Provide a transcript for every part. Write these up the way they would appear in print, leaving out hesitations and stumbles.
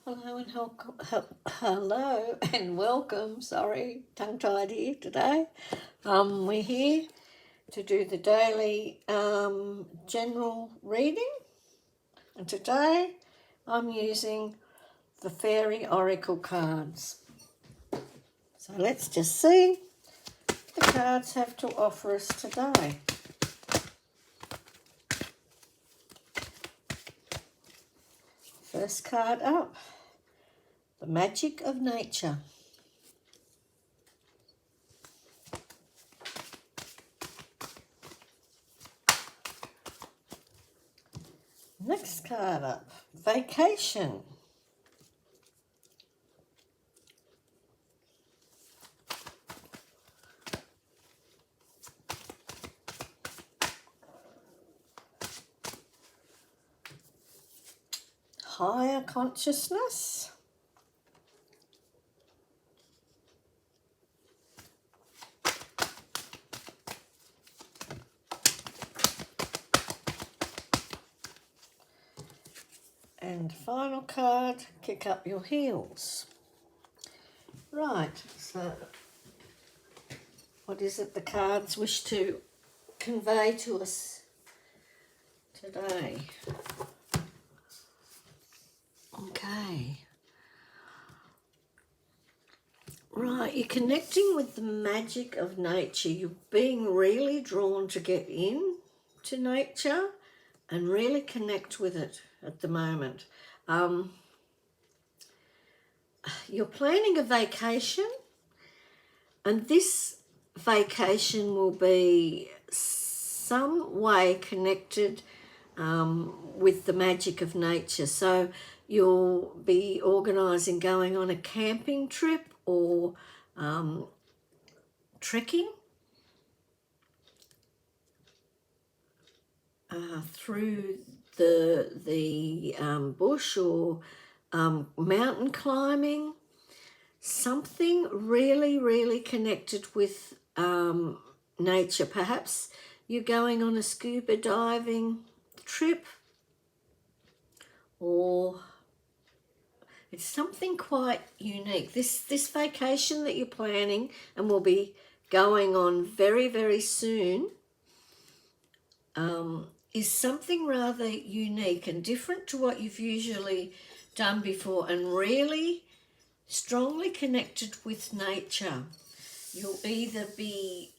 Hello and hello and welcome. Sorry, tongue-tied here today. We're here to do the daily general reading, and today I'm using the Fairy Oracle cards. So let's just see what the cards have to offer us today. First card up, the Magic of Nature. Next card up, Vacation. Higher Consciousness. And final card, Kick Up Your Heels. Right, so what is it the cards wish to convey to us today? Okay. Right, you're connecting with the magic of nature. You're being really drawn to get in to nature and really connect with it at the moment. You're planning a vacation, and this vacation will be some way connected with the magic of nature. So you'll be organising going on a camping trip or trekking through the bush, or mountain climbing, something really connected with nature. Perhaps you're going on a scuba diving trip, or it's something quite unique. This vacation that you're planning and will be going on very soon is something rather unique and different to what you've usually done before, and really strongly connected with nature. You'll either be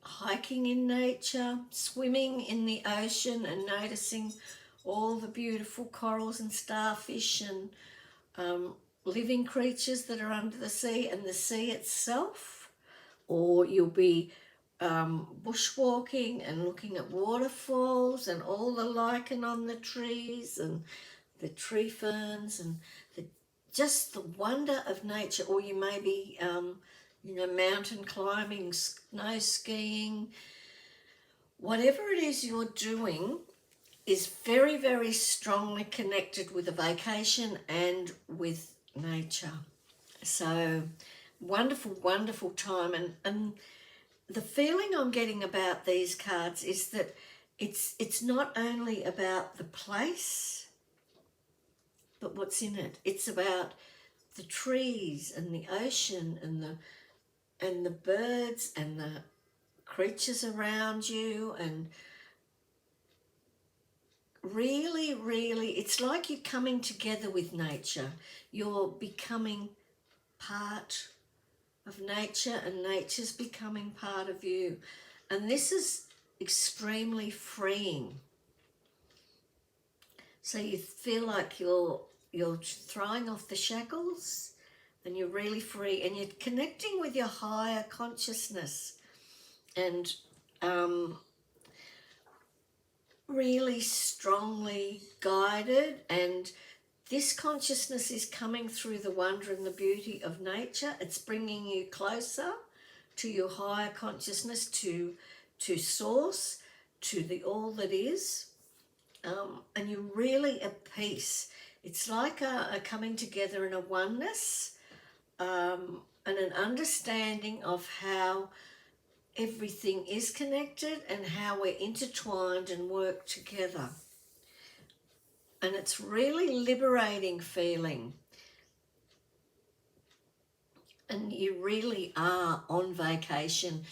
hiking in nature, swimming in the ocean and noticing all the beautiful corals and starfish and living creatures that are under the sea and the sea itself, or you'll be bushwalking and looking at waterfalls and all the lichen on the trees and the tree ferns and just the wonder of nature. Or you may be mountain climbing, snow skiing. Whatever it is you're doing is very strongly connected with a vacation and with nature. So wonderful time. And the feeling I'm getting about these cards is that it's not only about the place, but what's in it. It's about the trees and the ocean and the birds and the creatures around you, and really it's like you're coming together with nature. You're becoming part of nature, and nature's becoming part of you, and this is extremely freeing. So you feel like you're throwing off the shackles and you're really free, and you're connecting with your higher consciousness, and really strongly guided. And this consciousness is coming through the wonder and the beauty of nature. It's bringing you closer to your higher consciousness, to source, to the all that is, and you're really at peace. It's like a coming together in a oneness, and an understanding of how everything is connected and how we're intertwined and work together. And it's really liberating feeling. And you really are on vacation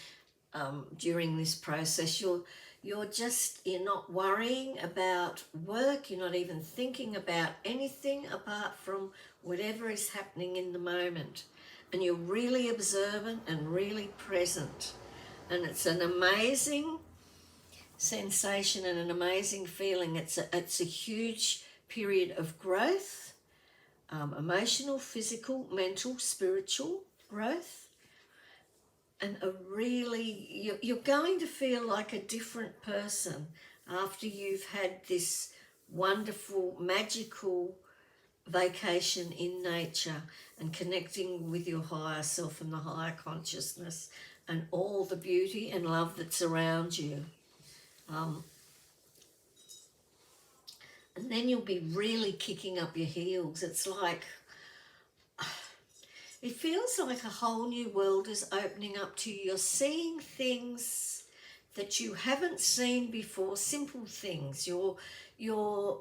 during this process. You're not worrying about work. You're not even thinking about anything apart from whatever is happening in the moment. And you're really observant and really present. And it's an amazing sensation and an amazing feeling. It's a huge period of growth, emotional, physical, mental, spiritual growth. And you're going to feel like a different person after you've had this wonderful, magical vacation in nature and connecting with your higher self and the higher consciousness and all the beauty and love that's around you. And then you'll be really kicking up your heels. It's like, it feels like a whole new world is opening up to you. You're seeing things that you haven't seen before, simple things. You're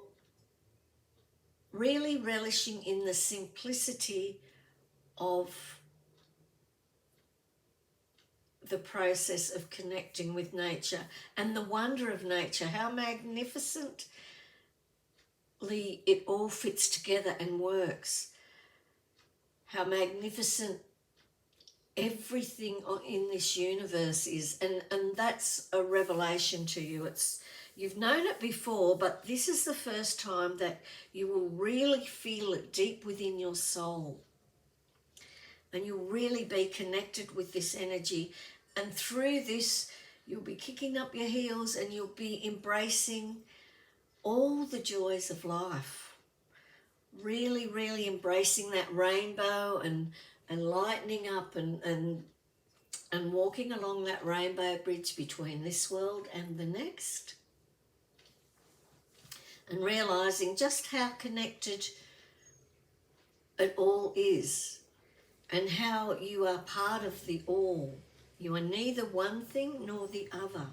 really relishing in the simplicity of the process of connecting with nature and the wonder of nature, how magnificently it all fits together and works, how magnificent everything in this universe is, and that's a revelation to you. You've known it before, but this is the first time that you will really feel it deep within your soul, and you'll really be connected with this energy. And through this, you'll be kicking up your heels and you'll be embracing all the joys of life. Really, really embracing that rainbow and lightening up and walking along that rainbow bridge between this world and the next. And realizing just how connected it all is and how you are part of the all. You are neither one thing nor the other.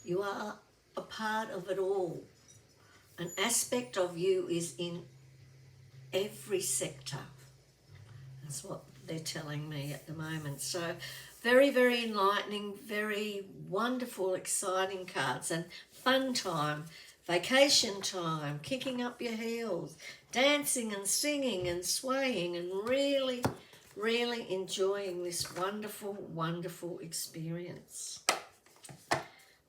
You are a part of it all. An aspect of you is in every sector. That's what they're telling me at the moment. So very, very enlightening, very wonderful, exciting cards, and fun time, vacation time, kicking up your heels, dancing and singing and swaying and really, really enjoying this wonderful, wonderful experience.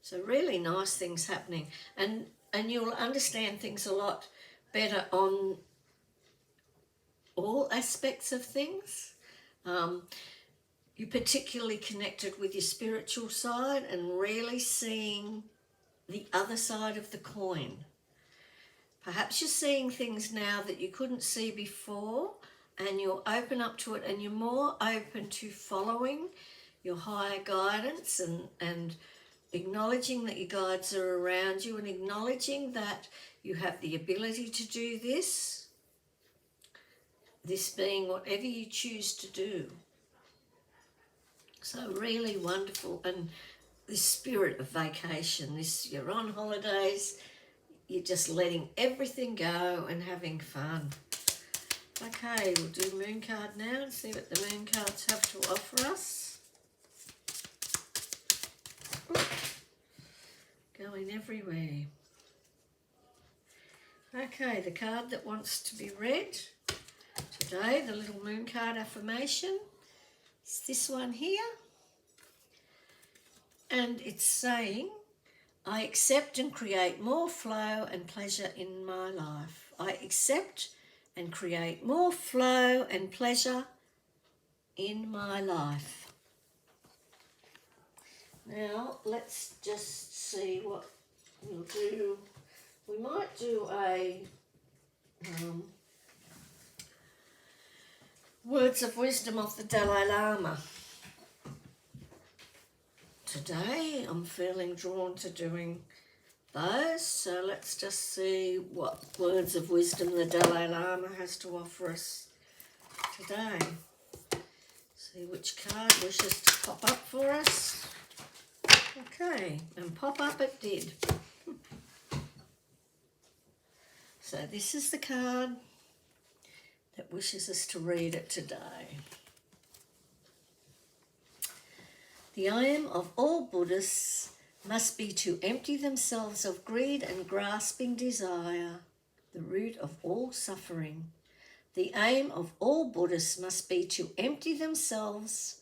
So really nice things happening, and you'll understand things a lot better on all aspects of things. You're particularly connected with your spiritual side and really seeing the other side of the coin. Perhaps you're seeing things now that you couldn't see before, and you're open up to it, and you're more open to following your higher guidance and acknowledging that your guides are around you, and acknowledging that you have the ability to do this being whatever you choose to do. So really wonderful. And this spirit of vacation, you're on holidays, you're just letting everything go and having fun. Okay, we'll do moon card now and see what the moon cards have to offer us. Going everywhere. Okay, the card that wants to be read today, the little moon card affirmation, is this one here. And it's saying, I accept and create more flow and pleasure in my life. I accept and create more flow and pleasure in my life. Now, let's just see what we'll do. We might do a words of wisdom of the Dalai Lama. Today, I'm feeling drawn to doing those, so let's just see what words of wisdom the Dalai Lama has to offer us today. See which card wishes to pop up for us. Okay, and pop up it did. So this is the card that wishes us to read it today. The aim of all Buddhists must be to empty themselves of greed and grasping desire, the root of all suffering. The aim of all Buddhists must be to empty themselves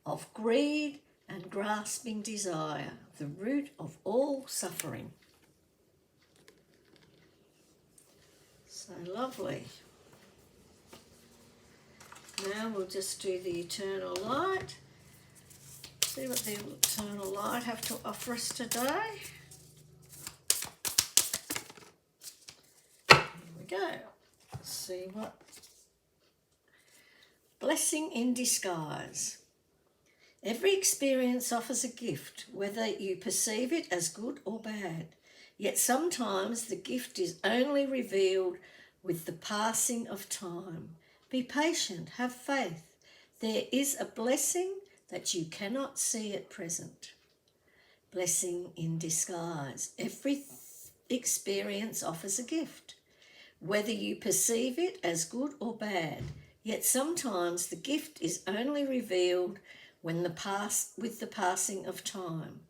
of greed and grasping desire, the root of all suffering. So lovely. Now we'll just do the eternal light. See what the eternal light have to offer us today. Here we go. Let's see what. Blessing in disguise. Every experience offers a gift, whether you perceive it as good or bad. Yet sometimes the gift is only revealed with the passing of time. Be patient, have faith. There is a blessing that you cannot see at present. Blessing in disguise. Every experience offers a gift, whether you perceive it as good or bad. Yet sometimes the gift is only revealed with the passing of time.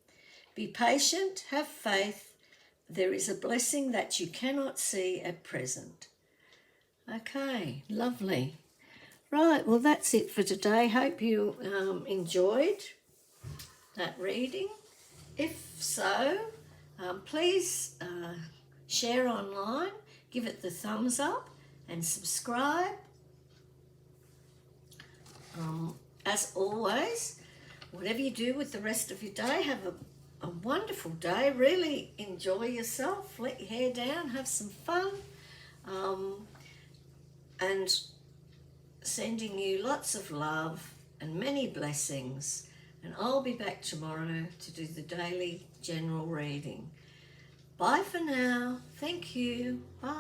Be patient, have faith. There is a blessing that you cannot see at present. Okay, lovely. Right, well that's it for today. Hope you enjoyed that reading. If so, please share online, give it the thumbs up and subscribe. As always, whatever you do with the rest of your day, have a wonderful day. Really enjoy yourself. Let your hair down. Have some fun. And sending you lots of love and many blessings. And I'll be back tomorrow to do the daily general reading. Bye for now. Thank you. Bye.